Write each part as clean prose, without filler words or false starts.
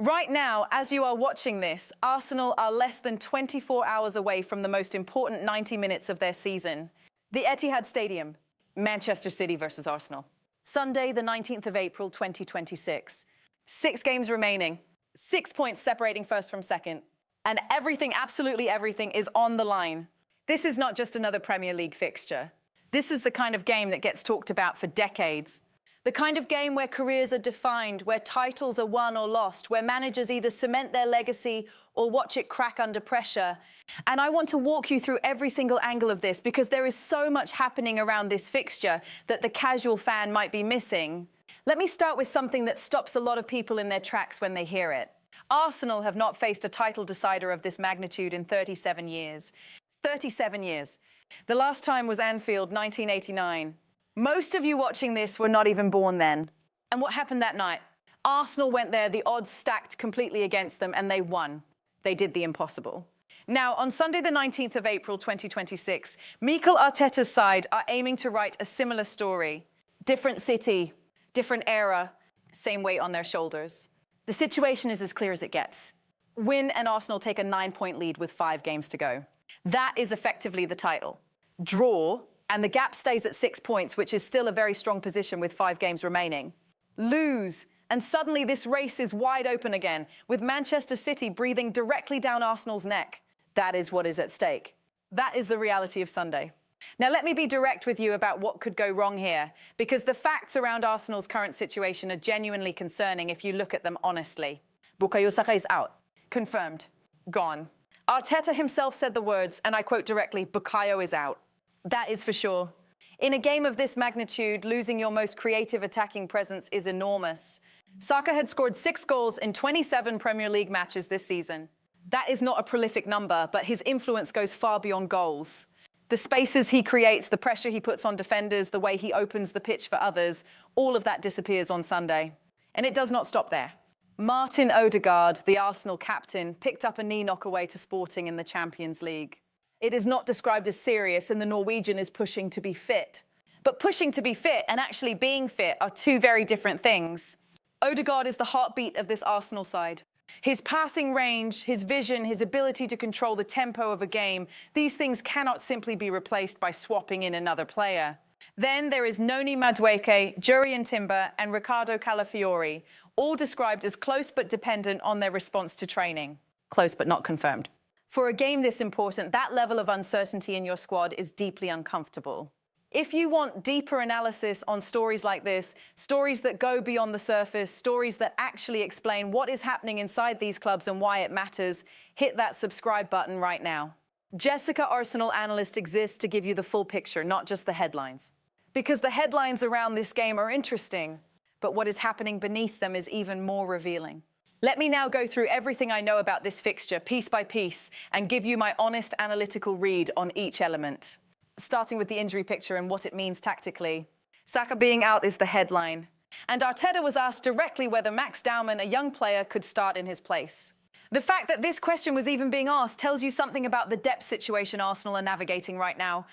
Right now, as you are watching this, Arsenal are less than 24 hours away from the most important 90 minutes of their season. The Etihad Stadium, Manchester City versus Arsenal. Sunday, the 19th of April, 2026. 6 games remaining, 6 points separating first from second, and everything, absolutely everything, is on the line. This is not just another Premier League fixture. This is the kind of game that gets talked about for decades. The kind of game where careers are defined, where titles are won or lost, where managers either cement their legacy or watch it crack under pressure. And I want to walk you through every single angle of this because there is so much happening around this fixture that the casual fan might be missing. Let me start with something that stops a lot of people in their tracks when they hear it. Arsenal have not faced a title decider of this magnitude in 37 years. 37 years. The last time was Anfield, 1989. Most of you watching this were not even born then. And what happened that night? Arsenal went there, the odds stacked completely against them, and they won. They did the impossible. Now, on Sunday, the 19th of April, 2026, Mikel Arteta's side are aiming to write a similar story. Different city, different era, same weight on their shoulders. The situation is as clear as it gets. Win and Arsenal take a 9-point lead with 5 games to go. That is effectively the title. Draw, and the gap stays at 6 points, which is still a very strong position with 5 games remaining. Lose, and suddenly this race is wide open again, with Manchester City breathing directly down Arsenal's neck. That is what is at stake. That is the reality of Sunday. Now, let me be direct with you about what could go wrong here, because the facts around Arsenal's current situation are genuinely concerning if you look at them honestly. Bukayo Saka is out. Confirmed. Gone. Arteta himself said the words, and I quote directly, Bukayo is out. That is for sure. In a game of this magnitude, losing your most creative attacking presence is enormous. Saka had scored 6 goals in 27 Premier League matches this season. That is not a prolific number, but his influence goes far beyond goals. The spaces he creates, the pressure he puts on defenders, the way he opens the pitch for others, all of that disappears on Sunday. And it does not stop there. Martin Odegaard, the Arsenal captain, picked up a knee knock away to Sporting in the Champions League. It is not described as serious, and the Norwegian is pushing to be fit. But pushing to be fit and actually being fit are 2 very different things. Odegaard is the heartbeat of this Arsenal side. His passing range, his vision, his ability to control the tempo of a game, these things cannot simply be replaced by swapping in another player. Then there is Noni Madueke, Jurriën Timber, and Riccardo Calafiori, all described as close but dependent on their response to training. Close but not confirmed. For a game this important, that level of uncertainty in your squad is deeply uncomfortable. If you want deeper analysis on stories like this, stories that go beyond the surface, stories that actually explain what is happening inside these clubs and why it matters, hit that subscribe button right now. Jessica Arsenal Analyst exists to give you the full picture, not just the headlines. Because the headlines around this game are interesting, but what is happening beneath them is even more revealing. Let me now go through everything I know about this fixture, piece by piece, and give you my honest analytical read on each element. Starting with the injury picture and what it means tactically. Saka being out is the headline. And Arteta was asked directly whether Max Daumann, a young player, could start in his place. The fact that this question was even being asked tells you something about the depth situation Arsenal are navigating right now.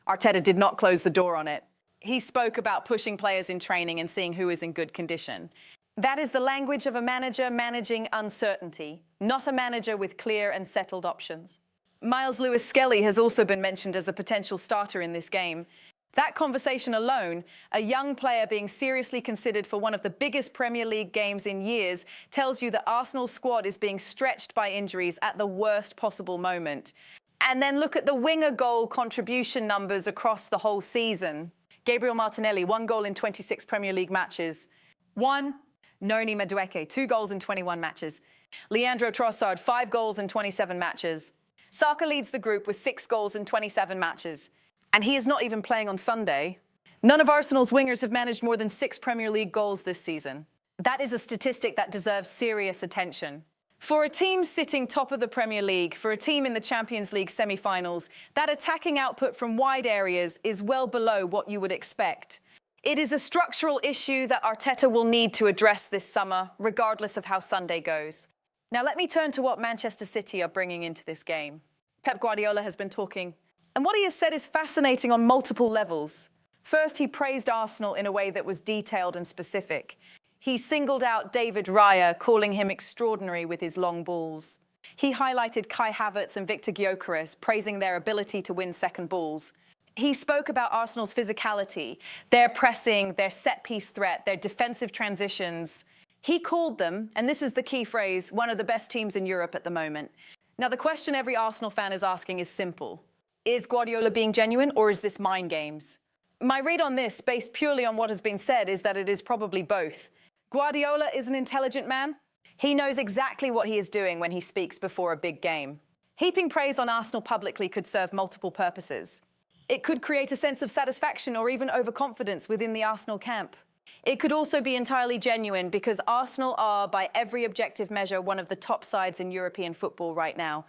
Arteta did not close the door on it. He spoke about pushing players in training and seeing who is in good condition. That is the language of a manager managing uncertainty, not a manager with clear and settled options. Miles Lewis-Skelly has also been mentioned as a potential starter in this game. That conversation alone, a young player being seriously considered for one of the biggest Premier League games in years, tells you that Arsenal's squad is being stretched by injuries at the worst possible moment. And then look at the winger goal contribution numbers across the whole season. Gabriel Martinelli, 1 goal in 26 Premier League matches. 1. Noni Madueke, 2 goals in 21 matches. Leandro Trossard, 5 goals in 27 matches. Saka leads the group with 6 goals in 27 matches. And he is not even playing on Sunday. None of Arsenal's wingers have managed more than 6 Premier League goals this season. That is a statistic that deserves serious attention. For a team sitting top of the Premier League, for a team in the Champions League semi-finals, that attacking output from wide areas is well below what you would expect. It is a structural issue that Arteta will need to address this summer, regardless of how Sunday goes. Now let me turn to what Manchester City are bringing into this game. Pep Guardiola has been talking, and what he has said is fascinating on multiple levels. First, he praised Arsenal in a way that was detailed and specific. He singled out David Raya, calling him extraordinary with his long balls. He highlighted Kai Havertz and Victor Gyökeres, praising their ability to win second balls. He spoke about Arsenal's physicality, their pressing, their set-piece threat, their defensive transitions. He called them, and this is the key phrase, one of the best teams in Europe at the moment. Now, the question every Arsenal fan is asking is simple. Is Guardiola being genuine, or is this mind games? My read on this, based purely on what has been said, is that it is probably both. Guardiola is an intelligent man. He knows exactly what he is doing when he speaks before a big game. Heaping praise on Arsenal publicly could serve multiple purposes. It could create a sense of satisfaction or even overconfidence within the Arsenal camp. It could also be entirely genuine because Arsenal are, by every objective measure, one of the top sides in European football right now.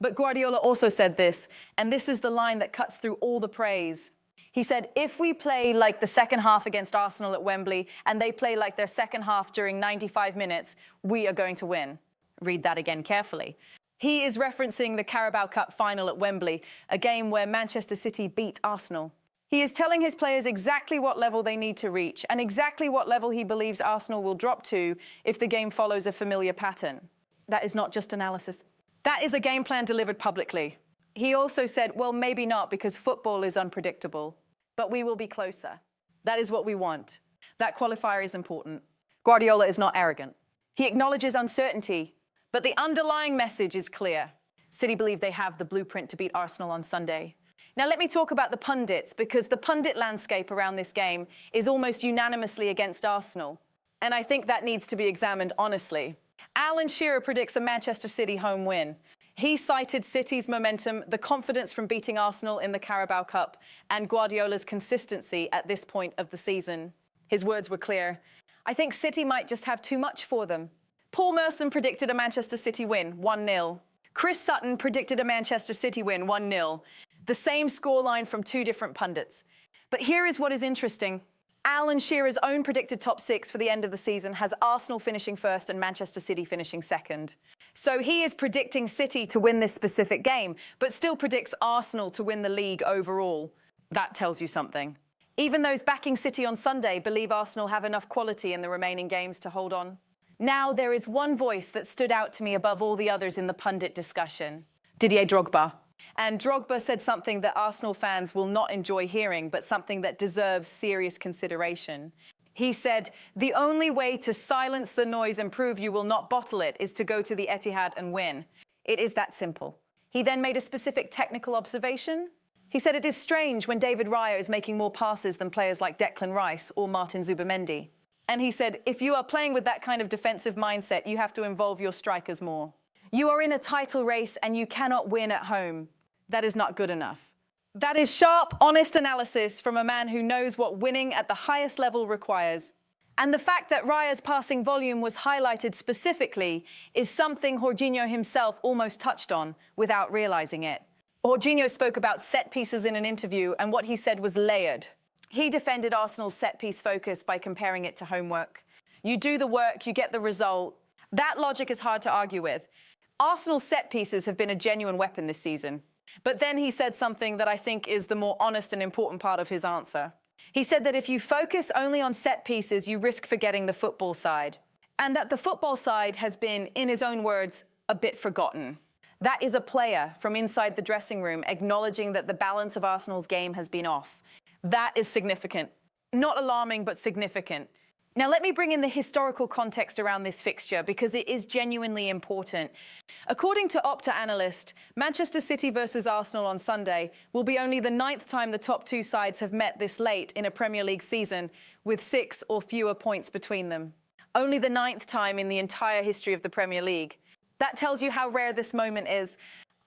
But Guardiola also said this, and this is the line that cuts through all the praise. He said, if we play like the second half against Arsenal at Wembley and they play like their second half during 95 minutes, we are going to win. Read that again carefully. He is referencing the Carabao Cup final at Wembley, a game where Manchester City beat Arsenal. He is telling his players exactly what level they need to reach and exactly what level he believes Arsenal will drop to if the game follows a familiar pattern. That is not just analysis. That is a game plan delivered publicly. He also said, well, maybe not because football is unpredictable, but we will be closer. That is what we want. That qualifier is important. Guardiola is not arrogant. He acknowledges uncertainty, but the underlying message is clear. City believe they have the blueprint to beat Arsenal on Sunday. Now let me talk about the pundits, because the pundit landscape around this game is almost unanimously against Arsenal. And I think that needs to be examined honestly. Alan Shearer predicts a Manchester City home win. He cited City's momentum, the confidence from beating Arsenal in the Carabao Cup, and Guardiola's consistency at this point of the season. His words were clear. I think City might just have too much for them. Paul Merson predicted a Manchester City win, 1-0. Chris Sutton predicted a Manchester City win, 1-0. The same scoreline from two different pundits. But here is what is interesting. Alan Shearer's own predicted top six for the end of the season has Arsenal finishing first and Manchester City finishing second. So he is predicting City to win this specific game, but still predicts Arsenal to win the league overall. That tells you something. Even those backing City on Sunday believe Arsenal have enough quality in the remaining games to hold on. Now, there is one voice that stood out to me above all the others in the pundit discussion. Didier Drogba. And Drogba said something that Arsenal fans will not enjoy hearing, but something that deserves serious consideration. He said, the only way to silence the noise and prove you will not bottle it is to go to the Etihad and win. It is that simple. He then made a specific technical observation. He said it is strange when David Raya is making more passes than players like Declan Rice or Martin Zubimendi. And he said, if you are playing with that kind of defensive mindset, you have to involve your strikers more. You are in a title race and you cannot win at home. That is not good enough. That is sharp, honest analysis from a man who knows what winning at the highest level requires. And the fact that Raya's passing volume was highlighted specifically is something Jorginho himself almost touched on without realizing it. Jorginho spoke about set pieces in an interview, and what he said was layered. He defended Arsenal's set-piece focus by comparing it to homework. You do the work, you get the result. That logic is hard to argue with. Arsenal's set pieces have been a genuine weapon this season. But then he said something that I think is the more honest and important part of his answer. He said that if you focus only on set pieces, you risk forgetting the football side. And that the football side has been, in his own words, a bit forgotten. That is a player from inside the dressing room acknowledging that the balance of Arsenal's game has been off. That is significant. Not alarming, but significant. Now, let me bring in the historical context around this fixture because it is genuinely important. According to Opta Analyst, Manchester City versus Arsenal on Sunday will be only the 9th time the top two sides have met this late in a Premier League season, with 6 or fewer points between them. Only the 9th time in the entire history of the Premier League. That tells you how rare this moment is.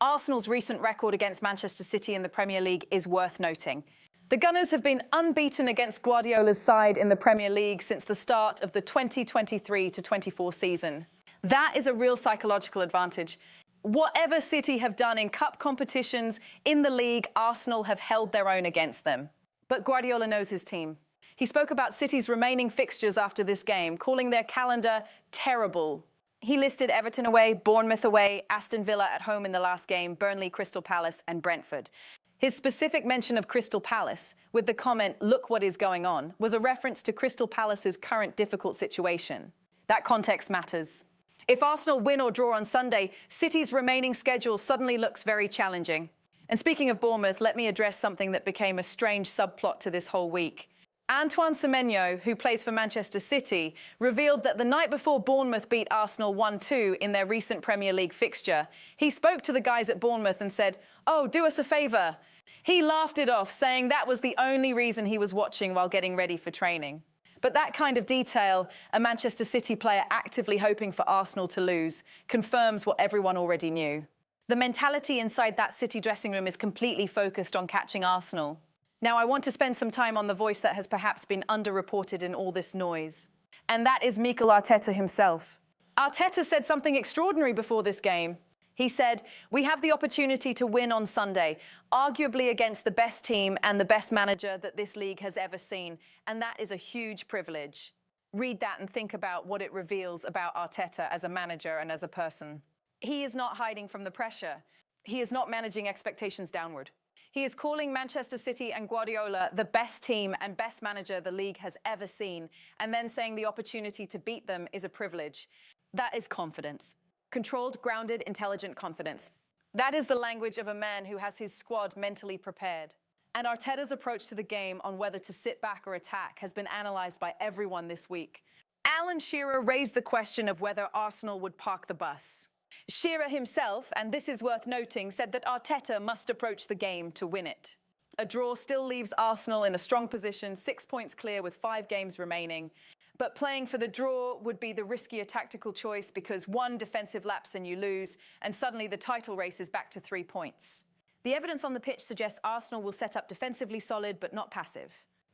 Arsenal's recent record against Manchester City in the Premier League is worth noting. The Gunners have been unbeaten against Guardiola's side in the Premier League since the start of the 2023-24 season. That is a real psychological advantage. Whatever City have done in cup competitions, in the league, Arsenal have held their own against them. But Guardiola knows his team. He spoke about City's remaining fixtures after this game, calling their calendar terrible. He listed Everton away, Bournemouth away, Aston Villa at home in the last game, Burnley, Crystal Palace and Brentford. His specific mention of Crystal Palace, with the comment, "Look what is going on," was a reference to Crystal Palace's current difficult situation. That context matters. If Arsenal win or draw on Sunday, City's remaining schedule suddenly looks very challenging. And speaking of Bournemouth, let me address something that became a strange subplot to this whole week. Antoine Semenyo, who plays for Manchester City, revealed that the night before Bournemouth beat Arsenal 1-2 in their recent Premier League fixture, he spoke to the guys at Bournemouth and said, "Oh, do us a favour." He laughed it off, saying that was the only reason he was watching while getting ready for training. But that kind of detail, a Manchester City player actively hoping for Arsenal to lose, confirms what everyone already knew. The mentality inside that City dressing room is completely focused on catching Arsenal. Now, I want to spend some time on the voice that has perhaps been underreported in all this noise. And that is Mikel Arteta himself. Arteta said something extraordinary before this game. He said, "We have the opportunity to win on Sunday, arguably against the best team and the best manager that this league has ever seen. And that is a huge privilege." Read that and think about what it reveals about Arteta as a manager and as a person. He is not hiding from the pressure. He is not managing expectations downward. He is calling Manchester City and Guardiola the best team and best manager the league has ever seen, and then saying the opportunity to beat them is a privilege. That is confidence. Controlled, grounded, intelligent confidence. That is the language of a man who has his squad mentally prepared. And Arteta's approach to the game on whether to sit back or attack has been analysed by everyone this week. Alan Shearer raised the question of whether Arsenal would park the bus. Shearer himself, and this is worth noting, said that Arteta must approach the game to win it. A draw still leaves Arsenal in a strong position, 6 points clear with 5 games remaining. But playing for the draw would be the riskier tactical choice because one defensive lapse and you lose, and suddenly the title race is back to 3 points. The evidence on the pitch suggests Arsenal will set up defensively solid but not passive.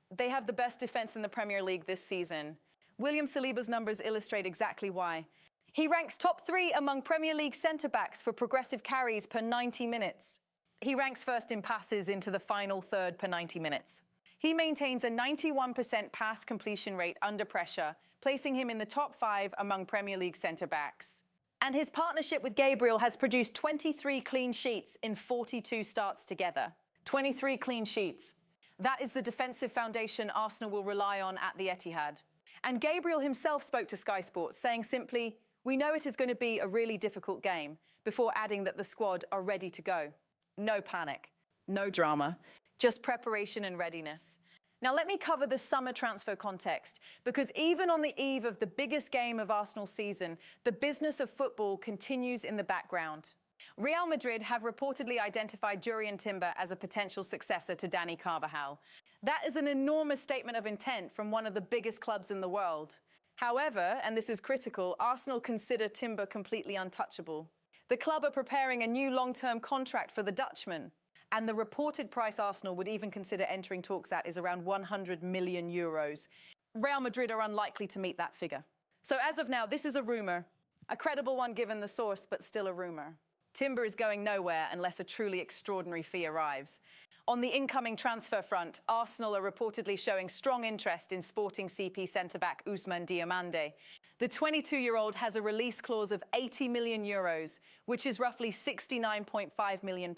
They have the best defence in the Premier League this season. William Saliba's numbers illustrate exactly why. He ranks top 3 among Premier League centre-backs for progressive carries per 90 minutes. He ranks first in passes into the final third per 90 minutes. He maintains a 91% pass completion rate under pressure, placing him in the top 5 among Premier League centre-backs. And his partnership with Gabriel has produced 23 clean sheets in 42 starts together. 23 clean sheets. That is the defensive foundation Arsenal will rely on at the Etihad. And Gabriel himself spoke to Sky Sports, saying simply, "We know it is going to be a really difficult game," before adding that the squad are ready to go. No panic, no drama, just preparation and readiness. Now let me cover the summer transfer context, because even on the eve of the biggest game of Arsenal's season, the business of football continues in the background. Real Madrid have reportedly identified Jurrien Timber as a potential successor to Dani Carvajal. That is an enormous statement of intent from one of the biggest clubs in the world. However, and this is critical, Arsenal consider Timber completely untouchable. The club are preparing a new long-term contract for the Dutchman, and the reported price Arsenal would even consider entering talks at is around 100 million euros. Real Madrid are unlikely to meet that figure. So as of now, this is a rumour, a credible one given the source, but still a rumour. Timber is going nowhere unless a truly extraordinary fee arrives. On the incoming transfer front, Arsenal are reportedly showing strong interest in Sporting CP centre-back Ousmane Diomande. The 22-year-old has a release clause of 80 million euros, which is roughly £69.5 million.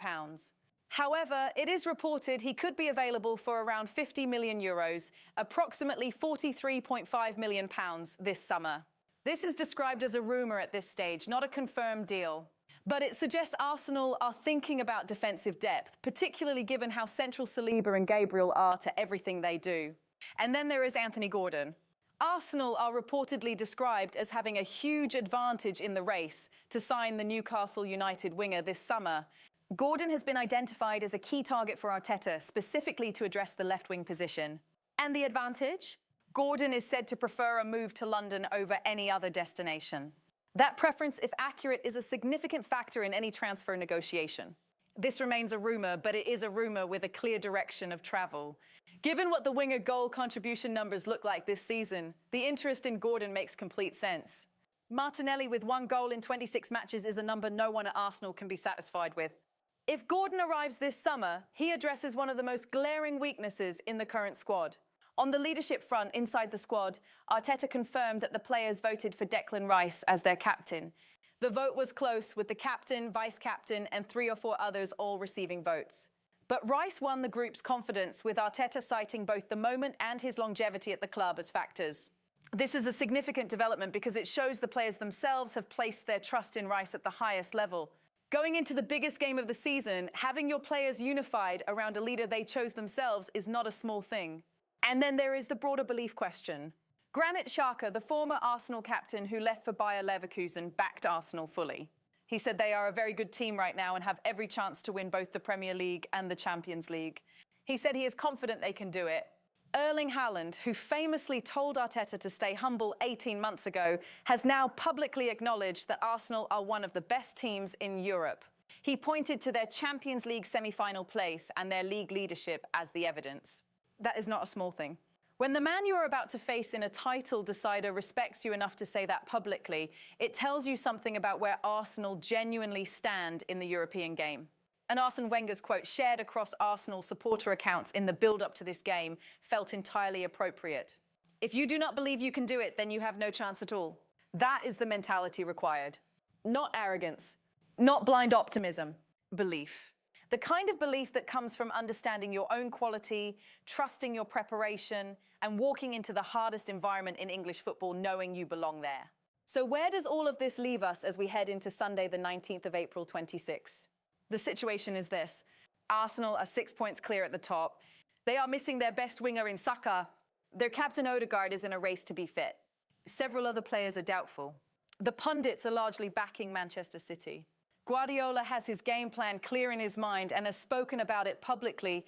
However, it is reported he could be available for around 50 million euros, approximately £43.5 million this summer. This is described as a rumour at this stage, not a confirmed deal. But it suggests Arsenal are thinking about defensive depth, particularly given how central Saliba and Gabriel are to everything they do. And then there is Anthony Gordon. Arsenal are reportedly described as having a huge advantage in the race to sign the Newcastle United winger this summer. Gordon has been identified as a key target for Arteta, specifically to address the left-wing position. And the advantage? Gordon is said to prefer a move to London over any other destination. That preference, if accurate, is a significant factor in any transfer negotiation. This remains a rumour, but it is a rumour with a clear direction of travel. Given what the winger goal contribution numbers look like this season, the interest in Gordon makes complete sense. Martinelli with 1 goal in 26 matches is a number no one at Arsenal can be satisfied with. If Gordon arrives this summer, he addresses one of the most glaring weaknesses in the current squad. On the leadership front inside the squad, Arteta confirmed that the players voted for Declan Rice as their captain. The vote was close, with the captain, vice-captain and 3 or 4 others all receiving votes. But Rice won the group's confidence, with Arteta citing both the moment and his longevity at the club as factors. This is a significant development because it shows the players themselves have placed their trust in Rice at the highest level. Going into the biggest game of the season, having your players unified around a leader they chose themselves is not a small thing. And then there is the broader belief question. Granit Xhaka, the former Arsenal captain who left for Bayer Leverkusen, backed Arsenal fully. He said they are a very good team right now and have every chance to win both the Premier League and the Champions League. He said he is confident they can do it. Erling Haaland, who famously told Arteta to stay humble 18 months ago, has now publicly acknowledged that Arsenal are one of the best teams in Europe. He pointed to their Champions League semi-final place and their league leadership as the evidence. That is not a small thing. When the man you are about to face in a title decider respects you enough to say that publicly, it tells you something about where Arsenal genuinely stand in the European game. And Arsene Wenger's quote, shared across Arsenal supporter accounts in the build-up to this game, felt entirely appropriate. If you do not believe you can do it, then you have no chance at all. That is the mentality required. Not arrogance, not blind optimism, belief. The kind of belief that comes from understanding your own quality, trusting your preparation, and walking into the hardest environment in English football knowing you belong there. So where does all of this leave us as we head into Sunday, the 19th of April 26? The situation is this. Arsenal are 6 points clear at the top. They are missing their best winger in Xhaka. Their captain Odegaard is in a race to be fit. Several other players are doubtful. The pundits are largely backing Manchester City. Guardiola has his game plan clear in his mind and has spoken about it publicly.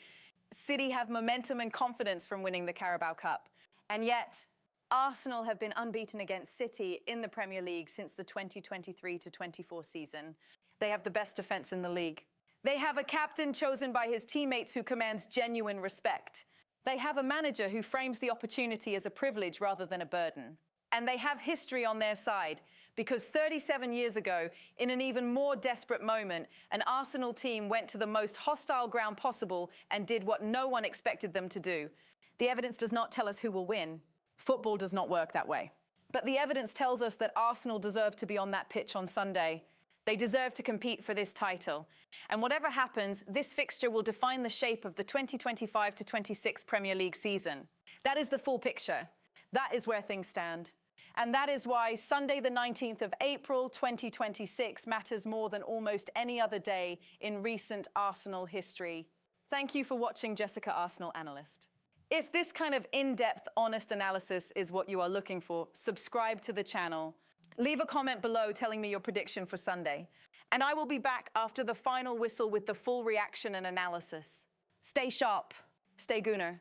City have momentum and confidence from winning the Carabao Cup. And yet, Arsenal have been unbeaten against City in the Premier League since the 2023-24 season. They have the best defense in the league. They have a captain chosen by his teammates who commands genuine respect. They have a manager who frames the opportunity as a privilege rather than a burden. And they have history on their side, because 37 years ago, in an even more desperate moment, an Arsenal team went to the most hostile ground possible and did what no one expected them to do. The evidence does not tell us who will win. Football does not work that way. But the evidence tells us that Arsenal deserve to be on that pitch on Sunday. They deserve to compete for this title. And whatever happens, this fixture will define the shape of the 2025-26 Premier League season. That is the full picture. That is where things stand. And that is why Sunday, the 19th of April, 2026 matters more than almost any other day in recent Arsenal history. Thank you for watching Jessica Arsenal Analyst. If this kind of in-depth, honest analysis is what you are looking for, subscribe to the channel. Leave a comment below telling me your prediction for Sunday. And I will be back after the final whistle with the full reaction and analysis. Stay sharp. Stay Gooner.